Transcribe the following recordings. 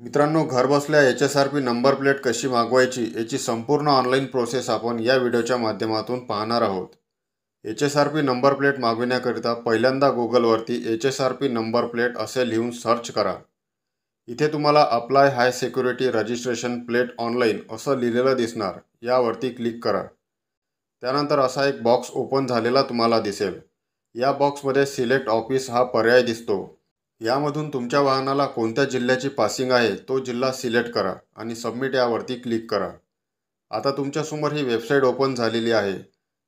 मित्रांनो, घर बसल्या HSRP नंबर प्लेट कशी मागवायची याची संपूर्ण ऑनलाईन प्रोसेस आपण या व्हिडिओच्या माध्यमातून पाहणार आहोत। HSRP नंबर प्लेट मागविण्याकरिता पहिल्यांदा गुगलवरती HSRP नंबर प्लेट असे लिहून सर्च करा। इथे तुम्हाला अप्लाय हाय सिक्युरिटी रजिस्ट्रेशन प्लेट ऑनलाईन असं लिहिलेलं दिसणार, यावरती क्लिक करा। त्यानंतर असा एक बॉक्स ओपन झालेला तुम्हाला दिसेल। या बॉक्समध्ये सिलेक्ट ऑफिस हा पर्याय दिसतो। यामधून तुमच्या वाहनाला कोणत्या जिल्ह्याची पासिंग आहे तो जिल्हा सिलेक्ट करा आणि सबमिट यावरती क्लिक करा। आता तुमच्यासमोर ही वेबसाईट ओपन झालेली आहे।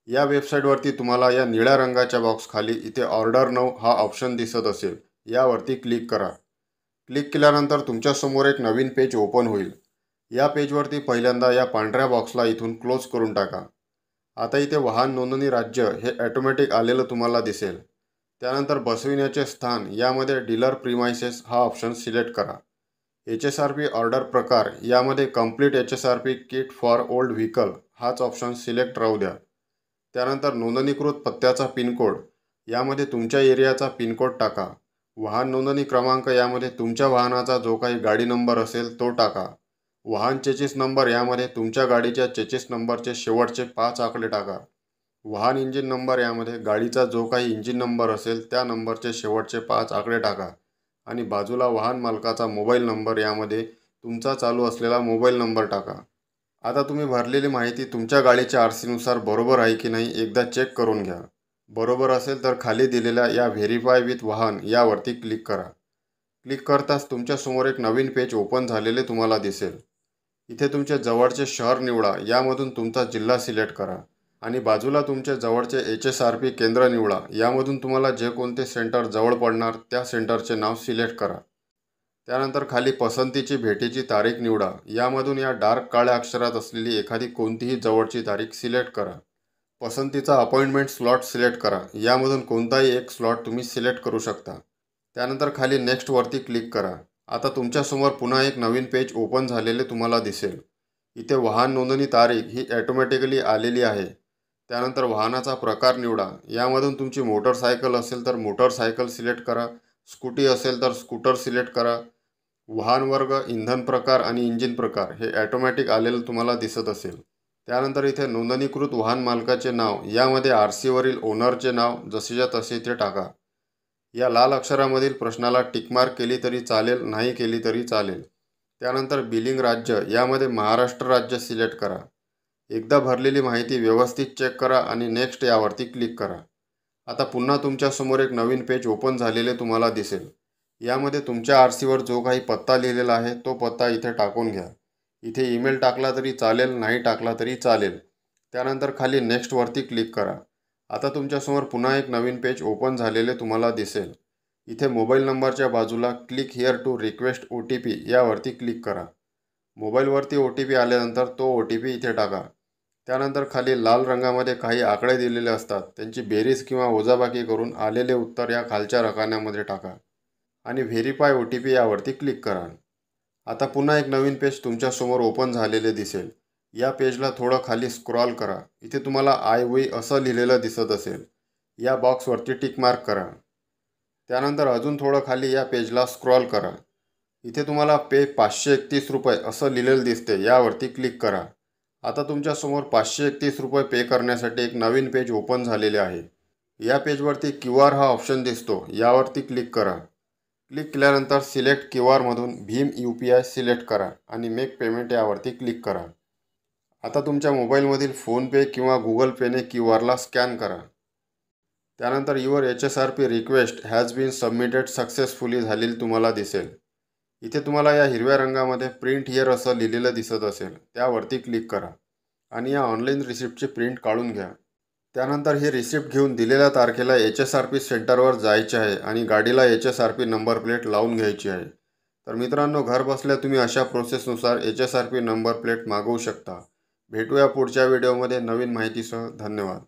या वेबसाईटवरती तुम्हाला या निळ्या रंगाच्या बॉक्स खाली इथे ऑर्डर नाउ हा ऑप्शन दिसत असेल, यावरती क्लिक करा। क्लिक केल्यानंतर तुमच्यासमोर एक नवीन पेज ओपन होईल। या पेजवरती पहिल्यांदा या पांढऱ्या बॉक्सला इथून क्लोज करून टाका। आता इथे वाहन नोंदणी राज्य हे ऑटोमॅटिक आलेलं तुम्हाला दिसेल। त्यानंतर बसविण्याचे स्थान यामध्ये डीलर प्रीमाइसेस हा ऑप्शन सिलेक्ट करा। HSRP ऑर्डर प्रकार यामध्ये complete HSRP kit for old vehicle हाच ऑप्शन सिलेक्ट राहू द्या। त्यानंतर नोंदणीकृत पत्त्याचा पिनकोड यामध्ये तुमच्या एरियाचा पिनकोड टाका। वाहन नोंदणी क्रमांक यामध्ये तुमच्या वाहनाचा जो काही गाडी नंबर असेल तो टाका। वाहन चेसिस नंबर यामध्ये तुमच्या गाडीच्या चेसिस नंबरचे शेवटचे 5 आकडे टाका। वाहन इंजिन नंबर यामध्ये गाडीचा जो काही इंजिन नंबर असेल त्या नंबरचे शेवटचे 5 आकडे टाका आणि बाजूला वाहन मालकाचा मोबाईल नंबर यामध्ये तुमचा चालू असलेला मोबाईल नंबर टाका। आता तुम्ही भरलेली माहिती तुमच्या गाडीच्या RC नुसार बरोबर आहे की नाही एकदा चेक करून घ्या। बरोबर असेल तर खाली दिलेल्या या व्हेरीफाय विथ वाहन यावरती क्लिक करा। क्लिक करताच तुमच्यासमोर एक नवीन पेज ओपन झालेले तुम्हाला दिसेल। इथे तुमच्या जवळचे शहर निवडा, यामधून तुमचा जिल्हा सिलेक्ट करा आणि बाजूला तुमच्या जवळचे HSRP केंद्र निवडा। यामधून तुम्हाला जे कोणते सेंटर जवळ पडणार त्या सेंटरचे नाव सिलेक्ट करा। त्यानंतर खाली पसंतीची भेटीची तारीख निवडा। यामधून या डार्क काळ्या अक्षरात असलेली एखादी कोणतीही जवळची तारीख सिलेक्ट करा। पसंतीचा अपॉइंटमेंट स्लॉट सिलेक्ट करा। यामधून कोणताही एक स्लॉट तुम्ही सिलेक्ट करू शकता। त्यानंतर खाली नेक्स्ट वरती क्लिक करा। आता तुमच्यासमोर पुन्हा एक नवीन पेज ओपन झालेले तुम्हाला दिसेल। इथे वाहन नोंदणी तारीख ही ऑटोमॅटिकली आलेली आहे। त्यानंतर वाहनाचा प्रकार निवडा। यामधून तुमची मोटरसायकल असेल तर मोटरसायकल सिलेक्ट करा, स्कूटी असेल तर स्कूटर सिलेक्ट करा। वाहन वर्ग, इंधन प्रकार आणि इंजिन प्रकार हे ऑटोमॅटिक आलेलं तुम्हाला दिसत असेल। त्यानंतर इथे नोंदणीकृत वाहन मालकाचे नाव यामध्ये RC वरील ओनरचे नाव जसेच्या तसे इथे टाका। या लाल अक्षरामधील प्रश्नाला टिकमार्क केली तरी चालेल, नाही केली तरी चालेल। त्यानंतर बिलिंग राज्य यामध्ये महाराष्ट्र राज्य सिलेक्ट करा। एकदा भरलेली माहिती व्यवस्थित चेक करा आणि नेक्स्ट यावरती क्लिक करा। आता पुन्हा तुमच्यासमोर एक नवीन पेज ओपन झालेले तुम्हाला दिसेल। यामध्ये तुमच्या RC वर जो काही पत्ता लिहिलेला आहे तो पत्ता इथे टाकून घ्या। इथे ईमेल टाकला तरी चालेल, नाही टाकला तरी चालेल। त्यानंतर खाली नेक्स्ट वरती क्लिक करा। आता तुमच्यासमोर पुन्हा एक नवीन पेज ओपन झालेले तुम्हाला दिसेल। इथे मोबाईल नंबरच्या बाजूला click here to request OTP यावरती क्लिक करा। मोबाईलवरती OTP आल्यानंतर तो OTP इथे टाका। त्यानंतर खाली लाल रंगामध्ये काही आकडे दिलेले असतात, त्यांची बेरीज किंवा वजाबाकी करून आलेले उत्तर या खालच्या रकान्यामध्ये टाका आणि व्हेरीफाय OTP यावरती क्लिक करा। आता पुन्हा एक नवीन पेज तुमच्यासमोर ओपन झालेले दिसेल। या पेजला थोडं खाली स्क्रॉल करा। इथे तुम्हाला आय वी असं लिहिलेलं दिसत असेल। या बॉक्सवरती टिक मार्क करा। त्यानंतर अजून थोडं खाली या पेजला स्क्रॉल करा। इथे तुम्हाला पे 531 रुपये असं लिहिलेलं दिसते, यावरती क्लिक करा। आता तुमच्यासमोर 531 रुपये पे करण्यासाठी एक नवीन पेज ओपन झालेले आहे। या पेजवरती QR हा ऑप्शन दिसतो, यावरती क्लिक करा। क्लिक केल्यानंतर सिलेक्ट QR मधून भीम UPI सिलेक्ट करा आणि मेक पेमेंट यावरती क्लिक करा। आता तुमच्या मोबाईलमधील फोनपे किंवा गुगल पेने QRला स्कॅन करा। त्यानंतर your HSRP request has been submitted successfully झालेली तुम्हाला दिसेल। इथे तुम्हाला या हिरव्या रंगामध्ये प्रिंट हिअर असं लिहिलेलं दिसत असेल, त्यावरती क्लिक करा आणि या ऑनलाईन रिसिप्टची प्रिंट काढून घ्या। त्यानंतर ही रिसिप्ट घेऊन दिलेल्या तारखेला HSRP सेंटरवर जायचे आहे आणि गाडीला HSRP नंबर प्लेट लावून घ्यायची आहे। तर मित्रांनो, घर बसल्या तुम्ही अशा प्रोसेसनुसार HSRP नंबर प्लेट मागवू शकता। भेटूया पुढच्या व्हिडिओमध्ये नवीन माहितीसह। धन्यवाद।